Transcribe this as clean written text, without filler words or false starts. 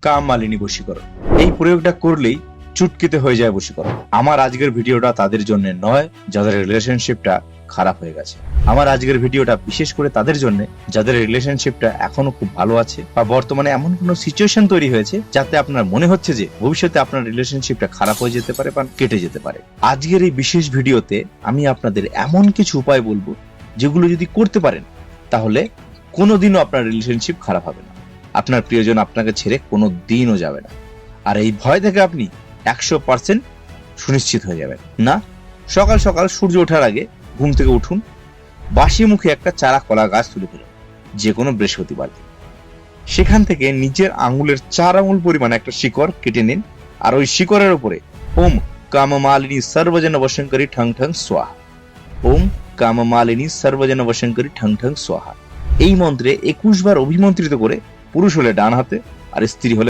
কামমালিনী বশীকরণ। এই প্রয়োগটা করলেই চুটকিতে হয়ে যায় বশীকরণ। আমার আজকের ভিডিওটা তাদের জন্য নয় যাদের রিলেশনশিপটা খারাপ হয়ে গেছে। আমার আজকের ভিডিওটা বিশেষ করে তাদের জন্য যাদের রিলেশনশিপটা এখনো খুব ভালো আছে বা বর্তমানে এমন কোনো সিচুয়েশন তৈরি হয়েছে যাতে আপনার মনে হচ্ছে যে ভবিষ্যতে আপনার রিলেশনশিপটা খারাপ হয়ে যেতে পারে বা কেটে যেতে পারে। আজকের এই বিশেষ ভিডিওতে আমি আপনাদের এমন কিছু উপায় বলবো যেগুলো যদি করতে পারেন তাহলে কোনোদিনও আপনার রিলেশনশিপ খারাপ হবে না, আপনার প্রিয়জন আপনাকে ছেড়ে কোনো দিনও যাবে না। আর এই ভয় থেকে আপনি 100% সুনিশ্চিত হয়ে যাবেন। না, সকাল সকাল সূর্য ওঠার আগে ঘুম থেকে উঠুন, বাসি মুখে একটা চারা কলা গাছ তুলে ফেলুন যে কোনো বৃহস্পতিবার দিন। সেখান থেকে নিজের আঙুলের 4 আঙুল পরিমাণ একটা শিকড় কেটে নিন, আর ওই শিকড়ের উপরে ওম কামমালিনী সর্বজন বশঙ্করী ঠং ঠং স্বাহা, ওম কামমালিনী সর্বজন বশঙ্করী ঠং ঠং স্বাহা এই মন্ত্রে 21 বার অভিমন্ত্রিত করে পুরুষ হলে ডান হাতে আর স্ত্রী হলে